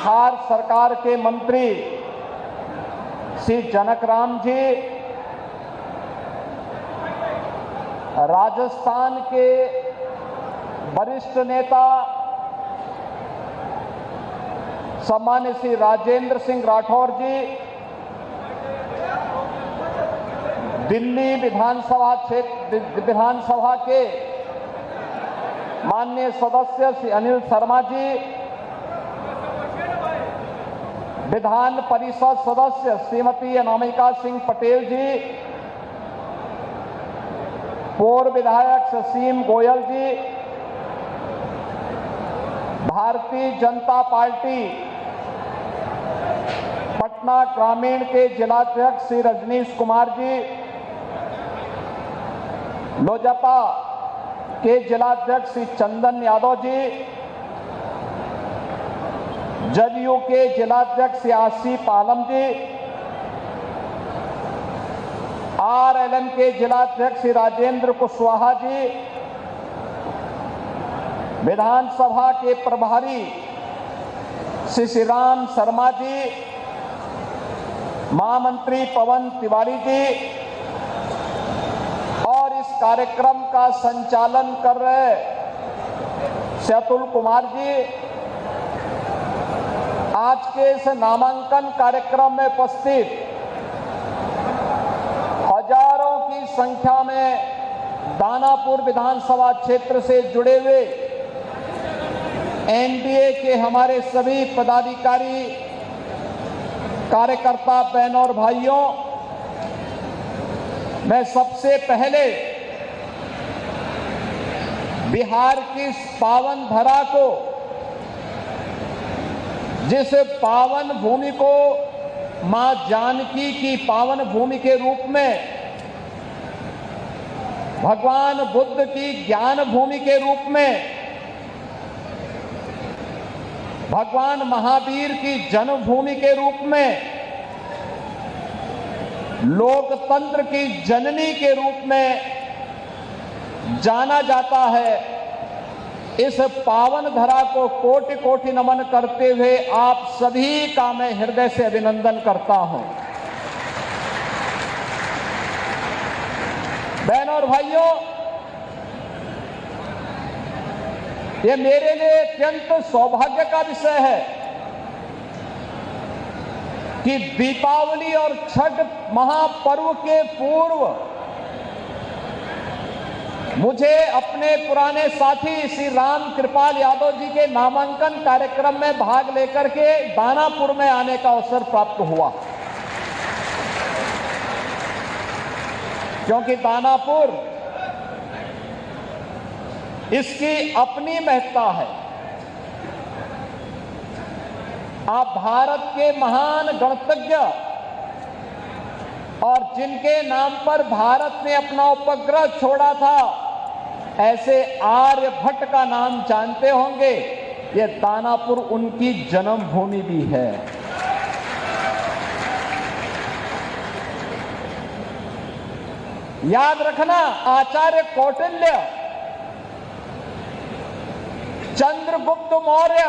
बिहार सरकार के मंत्री श्री जनकराम जी, राजस्थान के वरिष्ठ नेता सम्मानित श्री राजेंद्र सिंह राठौर जी, दिल्ली विधानसभा के माननीय सदस्य श्री अनिल शर्मा जी, विधान परिषद सदस्य श्रीमती अनामिका सिंह पटेल जी, पूर्व विधायक ससीम गोयल जी, भारतीय जनता पार्टी पटना ग्रामीण के जिलाध्यक्ष श्री रजनीश कुमार जी, लोजपा के जिलाध्यक्ष श्री चंदन यादव जी, जदयू के जिलाध्यक्ष श्री आसिफ आलम जी, आरएलएम के जिलाध्यक्ष श्री राजेंद्र कुशवाहा जी, विधानसभा के प्रभारी श्री श्रीराम शर्मा जी, महामंत्री पवन तिवारी जी और इस कार्यक्रम का संचालन कर रहे श्री अतुल कुमार जी, आज के इस नामांकन कार्यक्रम में उपस्थित हजारों की संख्या में दानापुर विधानसभा क्षेत्र से जुड़े हुए एनडीए के हमारे सभी पदाधिकारी, कार्यकर्ता बहनों और भाइयों, मैं सबसे पहले बिहार की इस पावन धरा को, जिस पावन भूमि को मां जानकी की पावन भूमि के रूप में, भगवान बुद्ध की ज्ञान भूमि के रूप में, भगवान महावीर की जन्मभूमि के रूप में, लोकतंत्र की जननी के रूप में जाना जाता है, इस पावन धरा को कोटि कोटि नमन करते हुए आप सभी का मैं हृदय से अभिनंदन करता हूं। बहनों और भाइयों, ये मेरे लिए अत्यंत सौभाग्य का विषय है कि दीपावली और छठ महापर्व के पूर्व मुझे अपने पुराने साथी श्री राम कृपाल यादव जी के नामांकन कार्यक्रम में भाग लेकर के दानापुर में आने का अवसर प्राप्त हुआ, क्योंकि दानापुर इसकी अपनी महत्ता है। आप भारत के महान गणतज्ञ और जिनके नाम पर भारत ने अपना उपग्रह छोड़ा था, ऐसे आर्यभट्ट का नाम जानते होंगे। ये दानापुर उनकी जन्मभूमि भी है। याद रखना, आचार्य कौटिल्य, चंद्रगुप्त मौर्य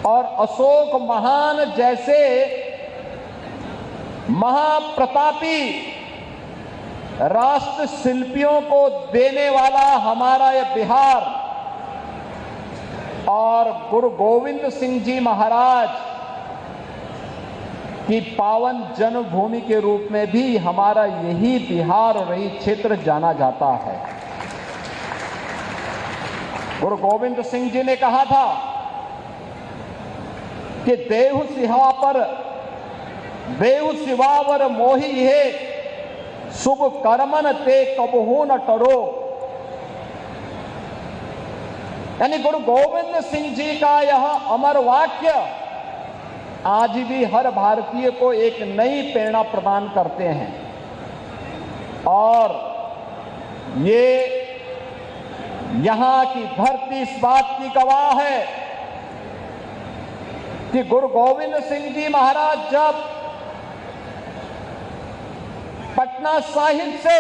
और अशोक महान जैसे महाप्रतापी राष्ट्र शिल्पियों को देने वाला हमारा यह बिहार और गुरु गोविंद सिंह जी महाराज की पावन जन्मभूमि के रूप में भी हमारा यही बिहार और यही क्षेत्र जाना जाता है। गुरु गोविंद सिंह जी ने कहा था कि देहु सिहा पर देहु सिवावर मोही है, शुभ कर्मन ते कबहू न टरो। यानी गुरु गोविंद सिंह जी का यह अमर वाक्य आज भी हर भारतीय को एक नई प्रेरणा प्रदान करते हैं और ये यहां की धरती इस बात की गवाह है कि गुरु गोविंद सिंह जी महाराज जब पटना साहिब से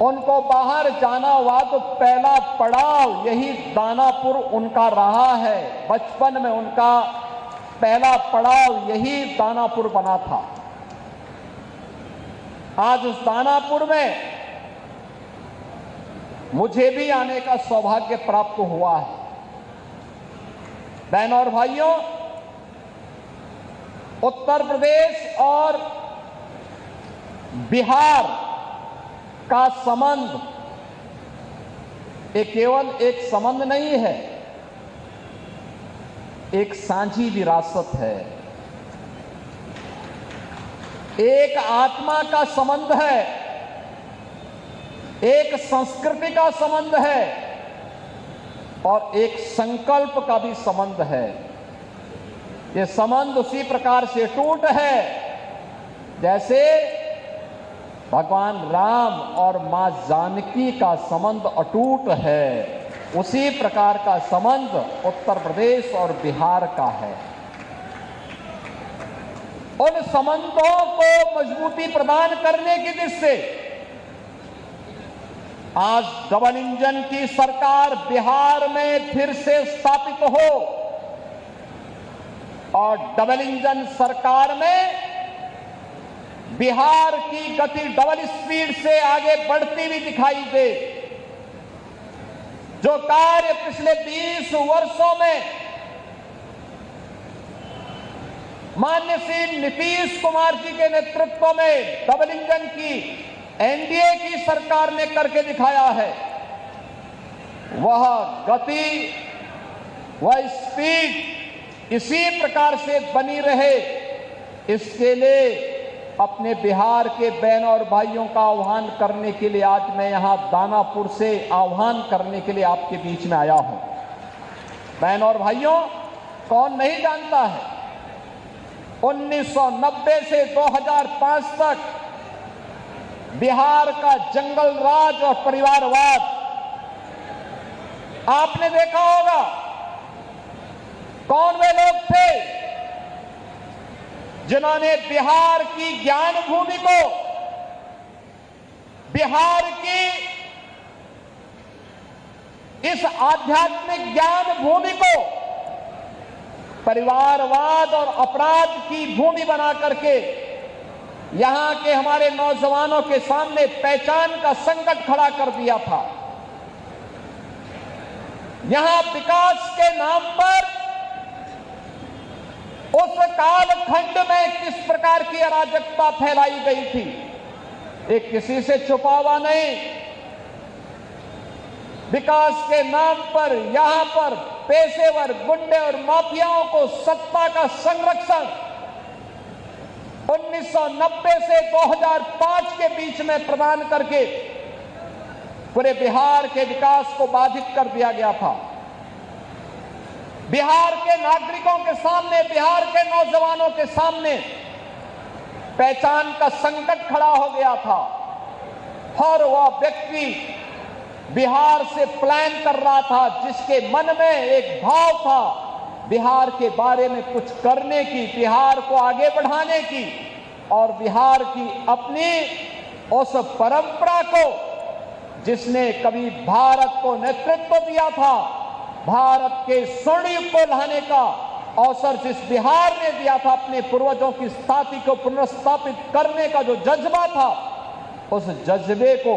उनको बाहर जाना हुआ तो पहला पड़ाव यही दानापुर उनका रहा है। बचपन में उनका पहला पड़ाव यही दानापुर बना था। आज उस दानापुर में मुझे भी आने का सौभाग्य प्राप्त हुआ है। बहनों और भाइयों, उत्तर प्रदेश और बिहार का संबंध ये केवल एक संबंध नहीं है, एक साझी विरासत है, एक आत्मा का संबंध है, एक संस्कृति का संबंध है और एक संकल्प का भी संबंध है। ये संबंध उसी प्रकार से टूट है जैसे भगवान राम और मां जानकी का संबंध अटूट है। उसी प्रकार का संबंध उत्तर प्रदेश और बिहार का है। उन संबंधों को मजबूती प्रदान करने की दृष्टि से आज डबल इंजन की सरकार बिहार में फिर से स्थापित हो और डबल इंजन सरकार में बिहार की गति डबल स्पीड से आगे बढ़ती हुई दिखाई दे। जो कार्य पिछले 20 वर्षों में माननीय श्री नीतीश कुमार जी के नेतृत्व में डबल इंजन की एनडीए की सरकार ने करके दिखाया है, वह गति, वह स्पीड इसी प्रकार से बनी रहे, इसके लिए अपने बिहार के बहनों और भाइयों का आह्वान करने के लिए आज मैं यहां दानापुर से आह्वान करने के लिए आपके बीच में आया हूं। बहनों और भाइयों, कौन नहीं जानता है 1990 से 2005 तक बिहार का जंगल राज और परिवारवाद आपने देखा होगा। कौन वे लोग थे जिन्होंने बिहार की ज्ञान भूमि को, बिहार की इस आध्यात्मिक ज्ञान भूमि को परिवारवाद और अपराध की भूमि बना करके यहां के हमारे नौजवानों के सामने पहचान का संकट खड़ा कर दिया था। यहां विकास के नाम पर उस कालखंड में किस प्रकार की अराजकता फैलाई गई थी, एक किसी से छुपा हुआ नहीं। विकास के नाम पर यहां पर पेशेवर गुंडे और माफियाओं को सत्ता का संरक्षण 1990 से 2005 के बीच में प्रदान करके पूरे बिहार के विकास को बाधित कर दिया गया था। बिहार के नागरिकों के सामने, बिहार के नौजवानों के सामने पहचान का संकट खड़ा हो गया था और वह व्यक्ति बिहार से प्लान कर रहा था जिसके मन में एक भाव था बिहार के बारे में कुछ करने की, बिहार को आगे बढ़ाने की और बिहार की अपनी उस परंपरा को जिसने कभी भारत को नेतृत्व दिया था, भारत के स्वर्ण युग को लाने का अवसर जिस बिहार ने दिया था, अपने पूर्वजों की स्थापना को पुनर्स्थापित करने का जो जज्बा था, उस जज्बे को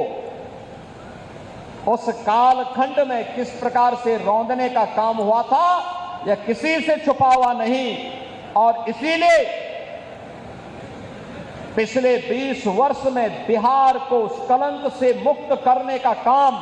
उस कालखंड में किस प्रकार से रौंदने का काम हुआ था, यह किसी से छुपा हुआ नहीं। और इसीलिए पिछले 20 वर्ष में बिहार को उस कलंक से मुक्त करने का काम